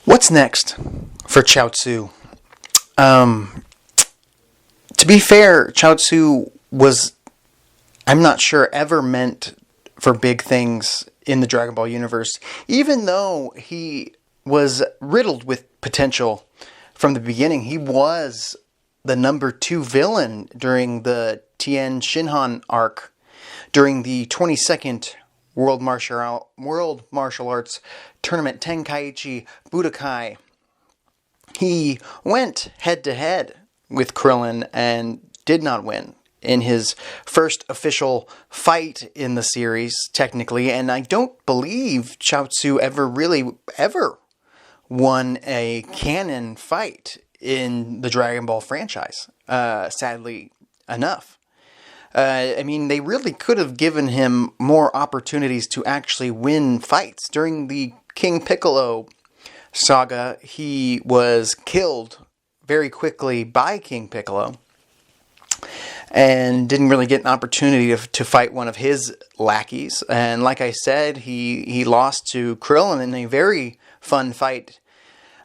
What's next for Chiaotzu? To be fair, Chiaotzu was, I'm not sure, ever meant for big things in the Dragon Ball universe, even though he was riddled with potential from the beginning. He was the number 2 villain during the Tien Shinhan arc, during the 22nd World Martial Arts Tournament Tenkaichi Budokai. He went head-to-head with Krillin and did not win in his first official fight in the series, technically, and I don't believe Chiaotzu ever won a canon fight in the Dragon Ball franchise, sadly enough. I mean, they really could have given him more opportunities to actually win fights. During the King Piccolo saga, he was killed very quickly by King Piccolo and didn't really get an opportunity to fight one of his lackeys. And like I said, he lost to Krillin in a very fun fight.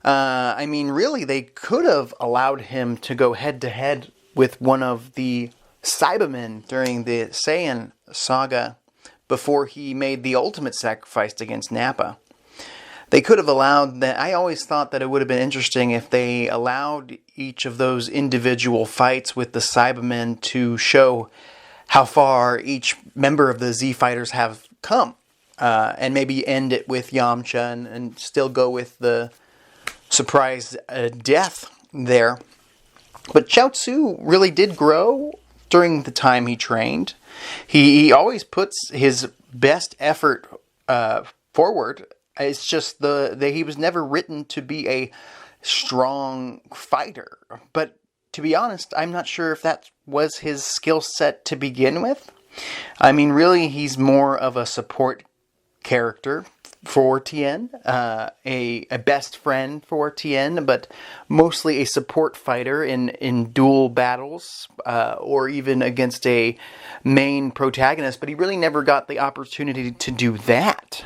I mean, really, they could have allowed him to go head-to-head with one of the Cybermen during the Saiyan Saga before he made the ultimate sacrifice against Nappa. They could have allowed that. I always thought that it would have been interesting if they allowed each of those individual fights with the Cybermen to show how far each member of the Z Fighters have come. And maybe end it with Yamcha and still go with the surprise death there. But Chiaotzu really did grow during the time he trained. He always puts his best effort forward. It's just that he was never written to be a strong fighter. But to be honest, I'm not sure if that was his skill set to begin with. I mean, really, he's more of a support character for Tien, a best friend for Tien, but mostly a support fighter in duel battles, or even against a main protagonist, but he really never got the opportunity to do that.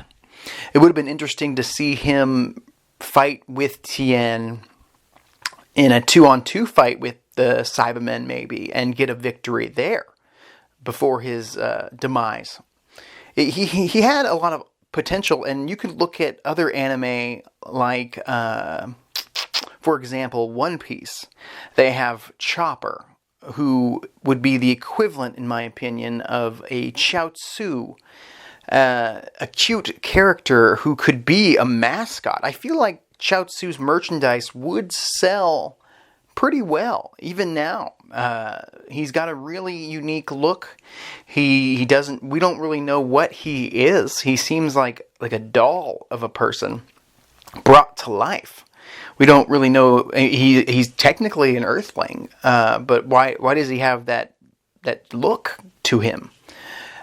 It would have been interesting to see him fight with Tien in a 2-on-2 fight with the Cybermen maybe, and get a victory there before his demise. He had a lot of potential, and you could look at other anime like, for example, One Piece. They have Chopper, who would be the equivalent, in my opinion, of a Chiaotzu, a cute character who could be a mascot. I feel like Chiaotzu's merchandise would sell pretty well, even now. He's got a really unique look. We don't really know what he is. He seems like a doll of a person brought to life. We don't really know. He's technically an Earthling, but why does he have that look to him?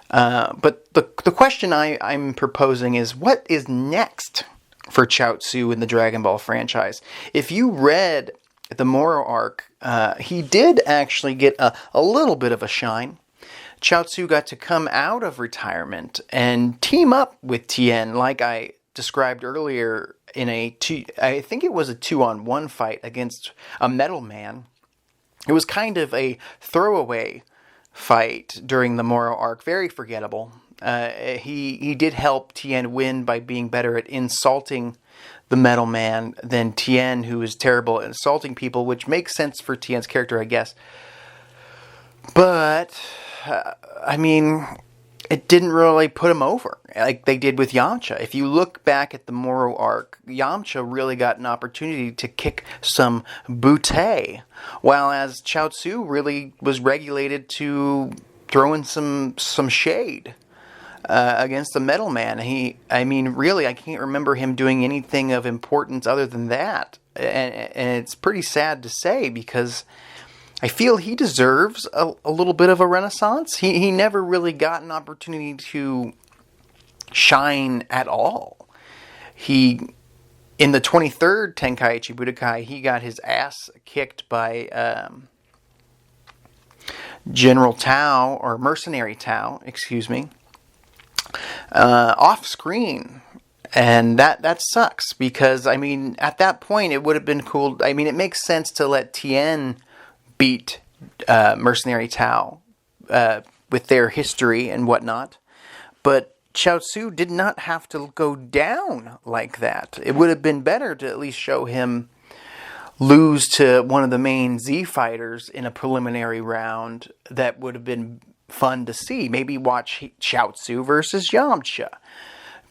But the question I'm proposing is, what is next for Chiaotzu in the Dragon Ball franchise? If you read the Moro arc, he did actually get a little bit of a shine. Chiaotzu got to come out of retirement and team up with Tien, like I described earlier, I think it was a 2-on-1 fight against a Metal Man. It was kind of a throwaway fight during the Moro arc, very forgettable. He did help Tien win by being better at insulting the Metal Man than Tien, who is terrible at insulting people, which makes sense for Tien's character, I guess. But, I mean, it didn't really put him over like they did with Yamcha. If you look back at the Moro arc, Yamcha really got an opportunity to kick some butte, while as Chiaotzu really was regulated to throw in some shade against the Metal Man. Really, I can't remember him doing anything of importance other than that. And it's pretty sad to say, because I feel he deserves a little bit of a renaissance. He never really got an opportunity to shine at all. In the 23rd Tenkaichi Budokai, he got his ass kicked by General Tao, or Mercenary Tao, excuse me, off screen. And that sucks because, I mean, at that point, it would have been cool. I mean, it makes sense to let Tien beat Mercenary Tao with their history and whatnot. But Chiaotzu did not have to go down like that. It would have been better to at least show him lose to one of the main Z fighters in a preliminary round. That would have been fun to see. Maybe watch Chiaotzu versus Yamcha.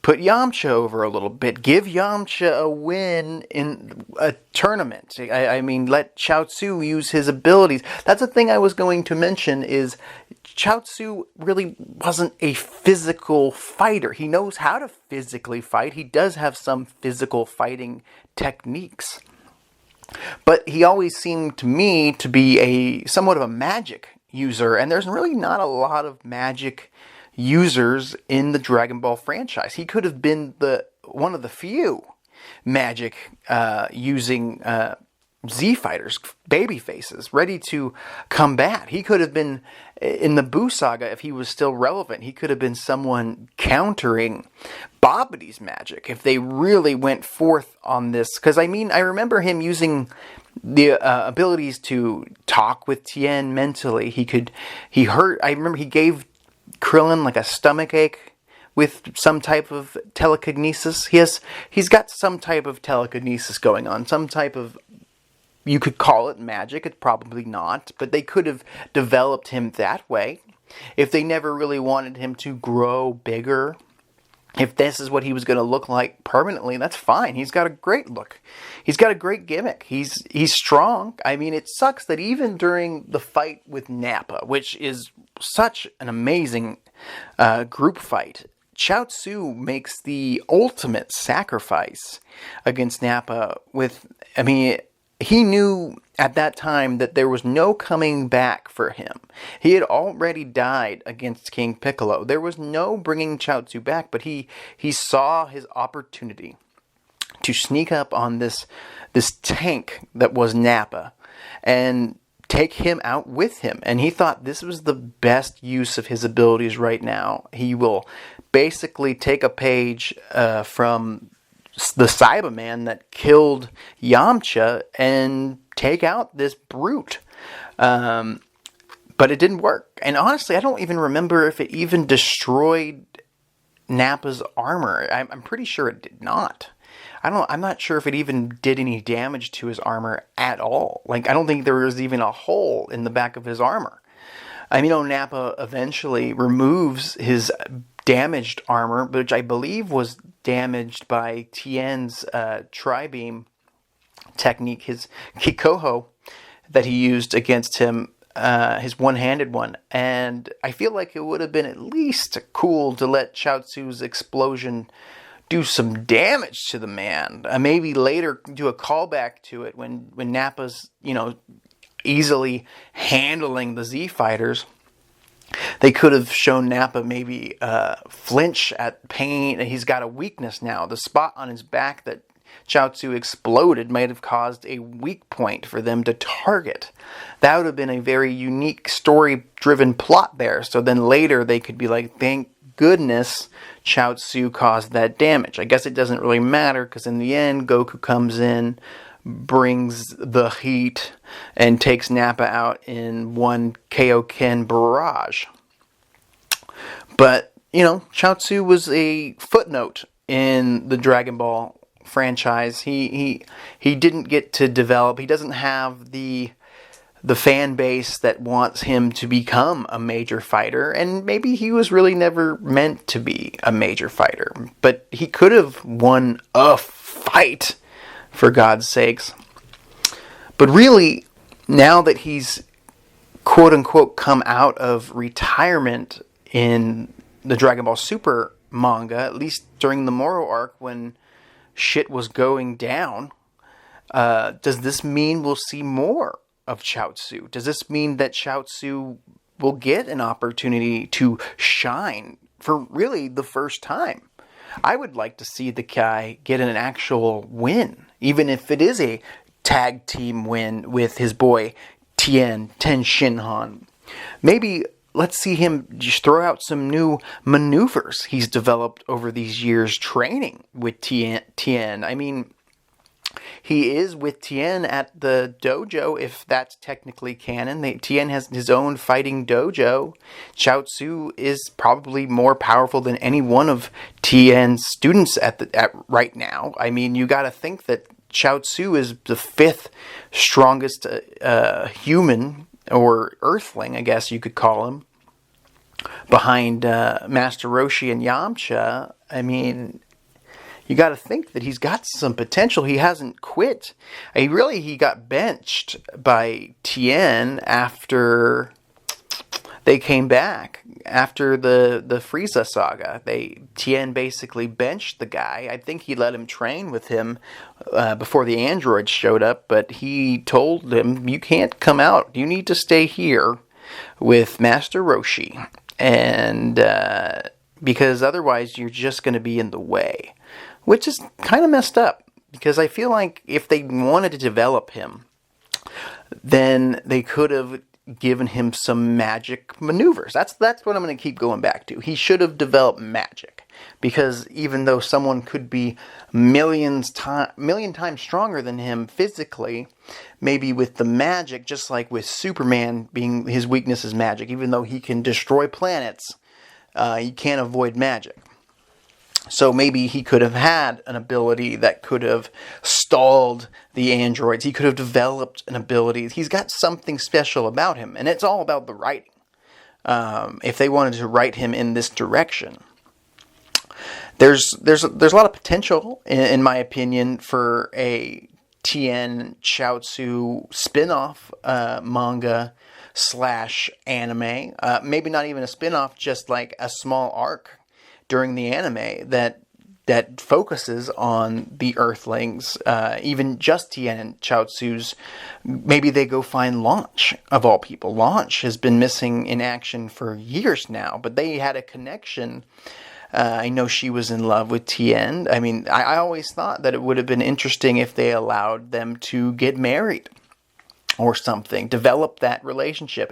Put Yamcha over a little bit. Give Yamcha a win in a tournament. I mean, let Chiaotzu use his abilities. That's the thing I was going to mention is Chiaotzu really wasn't a physical fighter. He knows how to physically fight. He does have some physical fighting techniques. But he always seemed to me to be somewhat of a magic user. And there's really not a lot of magic users in the Dragon Ball franchise. He could have been one of the few magic using Z fighters, baby faces, ready to combat. He could have been in the Buu saga if he was still relevant. He could have been someone countering Babidi's magic if they really went forth on this. Because I mean, I remember him using the abilities to talk with Tien mentally. I remember he gave Krillin like a stomach ache with some type of telekinesis. He's got some type of telekinesis going on, some type of, you could call it magic. It's probably not, but they could have developed him that way. If they never really wanted him to grow bigger, if this is what he was going to look like permanently, that's fine. He's got a great look. He's got a great gimmick. He's strong. I mean, it sucks that even during the fight with Nappa, which is such an amazing group fight, Chiaotzu makes the ultimate sacrifice against Nappa he knew at that time that there was no coming back for him. He had already died against King Piccolo. There was no bringing Chiaotzu back, but he saw his opportunity to sneak up on this tank that was Nappa and take him out with him. And he thought this was the best use of his abilities right now. He will basically take a page from the Cyberman that killed Yamcha and take out this brute. But it didn't work. And honestly, I don't even remember if it even destroyed Nappa's armor. I'm pretty sure it did not. I'm not sure if it even did any damage to his armor at all. Like, I don't think there was even a hole in the back of his armor. I mean, Nappa eventually removes his damaged armor, which I believe was damaged by Tien's tri-beam technique, his Kikoho that he used against him, his one-handed one. And I feel like it would have been at least cool to let Chiaotzu's explosion do some damage to the man. Maybe later do a callback to it when Nappa's, easily handling the Z fighters. They could have shown Nappa maybe flinch at pain. He's got a weakness now. The spot on his back that Chiaotzu exploded might have caused a weak point for them to target. That would have been a very unique story-driven plot there. So then later they could be like, thank goodness Chiaotzu caused that damage. I guess it doesn't really matter because in the end, Goku comes in, brings the heat, and takes Nappa out in one Kaioken barrage. But, Chiaotzu was a footnote in the Dragon Ball franchise. He didn't get to develop. He doesn't have the fan base that wants him to become a major fighter, and maybe he was really never meant to be a major fighter. But he could have won a fight, for God's sakes. But really, now that he's quote-unquote come out of retirement in the Dragon Ball Super manga, at least during the Moro arc when shit was going down, does this mean we'll see more of Chiaotzu? Does this mean that Chiaotzu will get an opportunity to shine for really the first time? I would like to see the guy get an actual win, even if it is a tag team win with his boy Ten Shinhan. Maybe let's see him just throw out some new maneuvers he's developed over these years training with Tien. I mean, he is with Tien at the dojo, if that's technically canon. Tien has his own fighting dojo. Chiaotzu is probably more powerful than any one of Tien's students at right now. I mean, you got to think that Chiaotzu is the 5th strongest human, or earthling, I guess you could call him, behind Master Roshi and Yamcha. I mean, you got to think that he's got some potential. He hasn't quit. He got benched by Tien after they came back. After the Frieza saga, Tien basically benched the guy. I think he let him train with him before the androids showed up, but he told him, you can't come out. You need to stay here with Master Roshi, and because otherwise you're just going to be in the way. Which is kind of messed up, because I feel like if they wanted to develop him, then they could have given him some magic maneuvers. That's what I'm going to keep going back to. He should have developed magic, because even though someone could be million times stronger than him physically, maybe with the magic, just like with Superman being his weakness is magic, even though he can destroy planets, he can't avoid magic. So maybe he could have had an ability that could have stalled the androids. He could have developed an ability. He's got something special about him, and it's all about the writing. If they wanted to write him in this direction, there's a lot of potential, in my opinion, for a Tien Chiaotzu spin-off manga / anime. Maybe not even a spin-off, just like a small arc during the anime that focuses on the Earthlings, even just Tien and Chiaotzu's. Maybe they go find Launch, of all people. Launch has been missing in action for years now, but they had a connection. I know she was in love with Tien. I mean, I always thought that it would have been interesting if they allowed them to get married or something, develop that relationship.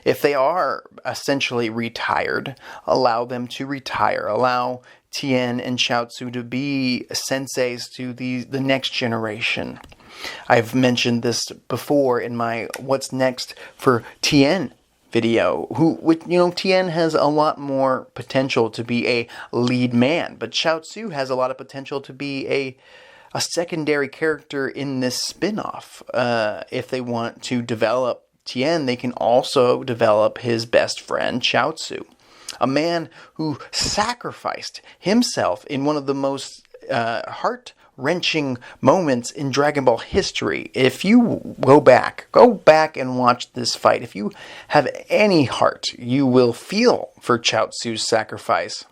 If they are essentially retired, allow them to retire. Allow Tien and Chiaotzu to be senseis to the next generation. I've mentioned this before in my What's Next for Tien video. Tien has a lot more potential to be a lead man, but Chiaotzu has a lot of potential to be a secondary character in this spin-off. If they want to develop Tien, they can also develop his best friend, Chiaotzu. A man who sacrificed himself in one of the most heart-wrenching moments in Dragon Ball history. If you go back and watch this fight. If you have any heart, you will feel for Chiaotzu's sacrifice.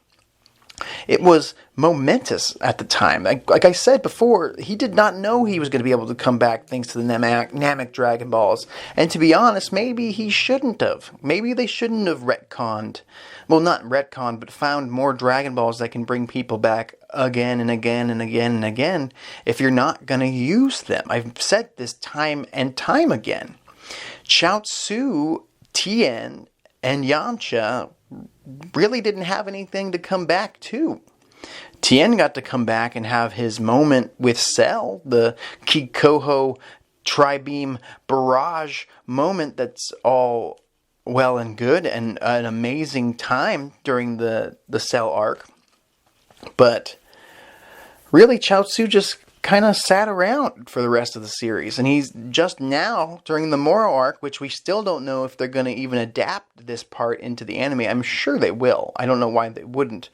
It was momentous at the time. Like I said before, he did not know he was going to be able to come back thanks to the Namek Dragon Balls. And to be honest, maybe he shouldn't have. Maybe they shouldn't have retconned. Well, not retconned, but found more Dragon Balls that can bring people back again and again and again and again if you're not going to use them. I've said this time and time again. Chiaotzu, Tien, and Yamcha really didn't have anything to come back to. Tien got to come back and have his moment with Cell, the Kikoho Tri-Beam Barrage moment that's all well and good and an amazing time during the Cell arc. But really, Chiaotzu just kind of sat around for the rest of the series. And he's just now, during the Moro arc, which we still don't know if they're going to even adapt this part into the anime. I'm sure they will. I don't know why they wouldn't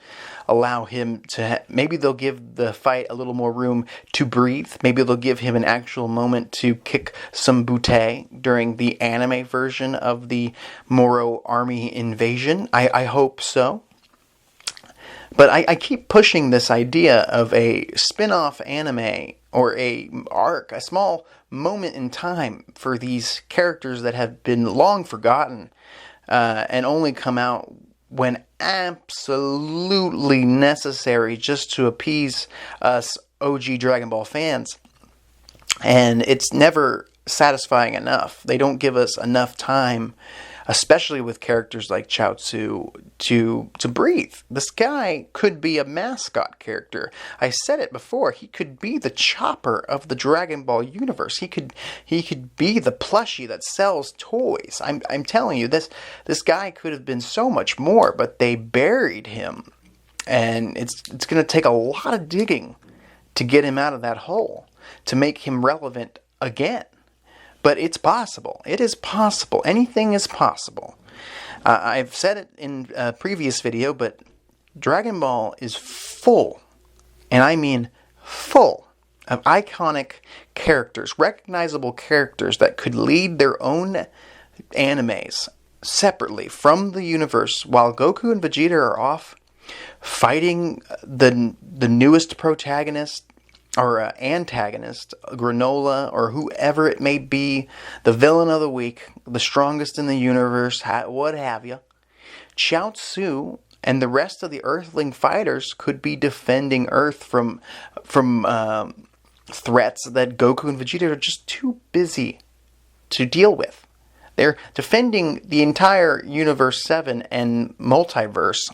allow him to... Maybe they'll give the fight a little more room to breathe. Maybe they'll give him an actual moment to kick some butte during the anime version of the Moro army invasion. I hope so. But I keep pushing this idea of a spin-off anime or a arc, a small moment in time for these characters that have been long forgotten and only come out when absolutely necessary just to appease us OG Dragon Ball fans. And it's never satisfying enough. They don't give us enough time especially with characters like Chiaotzu, to breathe. This guy could be a mascot character. I said it before. He could be the Chopper of the Dragon Ball universe. He could be the plushie that sells toys. I'm telling you, this guy could have been so much more, but they buried him, and it's going to take a lot of digging to get him out of that hole, to make him relevant again. But it's possible. It is possible. Anything is possible. I've said it in a previous video, but Dragon Ball is full, and I mean full, of iconic characters, recognizable characters that could lead their own animes separately from the universe, while Goku and Vegeta are off fighting the newest protagonist or antagonist, Granola, or whoever it may be, the villain of the week, the strongest in the universe, what have you. Chiaotzu and the rest of the Earthling fighters could be defending Earth from threats that Goku and Vegeta are just too busy to deal with. They're defending the entire Universe 7 and multiverse.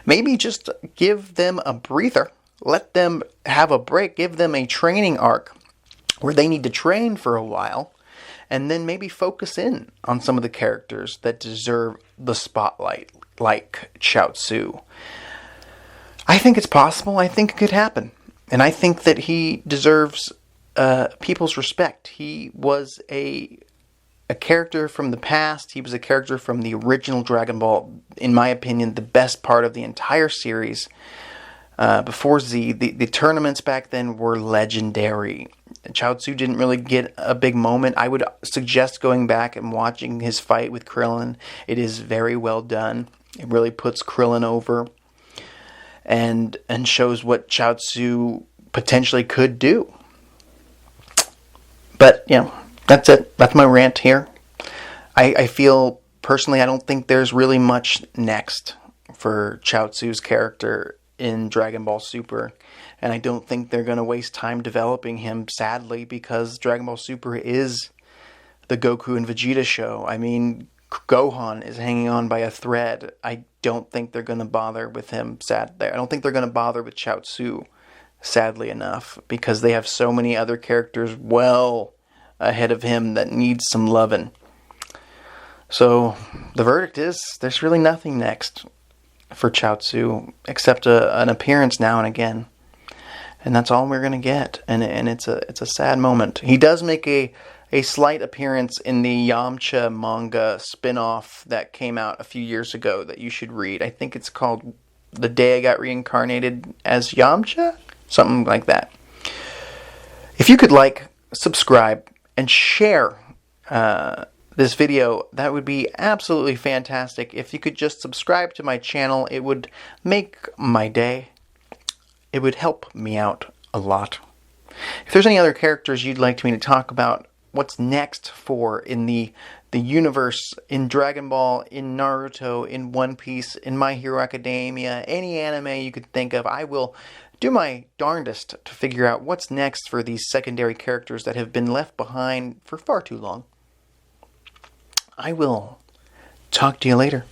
Maybe just give them a breather. Let them have a break. Give them a training arc where they need to train for a while, and then maybe focus in on some of the characters that deserve the spotlight, like Chiaotzu. I think it's possible. I think it could happen. And I think that he deserves people's respect. He was a character from the past. He was a character from the original Dragon Ball. In my opinion, the best part of the entire series. Before Z, the tournaments back then were legendary. Chiaotzu didn't really get a big moment. I would suggest going back and watching his fight with Krillin. It is very well done. It really puts Krillin over and shows what Chiaotzu potentially could do. But, that's it. That's my rant here. I feel, personally, I don't think there's really much next for Chiaotzu's character in Dragon Ball Super, and I don't think they're going to waste time developing him, sadly, because Dragon Ball Super is the Goku and Vegeta show. I mean, Gohan is hanging on by a thread. I don't think they're going to bother with him, sadly. I don't think they're going to bother with Chiaotzu, sadly enough, because they have so many other characters well ahead of him that need some loving. So, the verdict is, there's really nothing next for Chiaotzu, except an appearance now and again, and that's all we're gonna get. And it's a sad moment. He does make a slight appearance in the Yamcha manga spin-off that came out a few years ago that you should read. I think it's called The Day I Got Reincarnated as Yamcha, something like that. If you could like, subscribe, and share this video, that would be absolutely fantastic. If you could just subscribe to my channel, it would make my day. It would help me out a lot. If there's any other characters you'd like me to talk about, what's next for in the universe, in Dragon Ball, in Naruto, in One Piece, in My Hero Academia, any anime you could think of, I will do my darndest to figure out what's next for these secondary characters that have been left behind for far too long. I will talk to you later.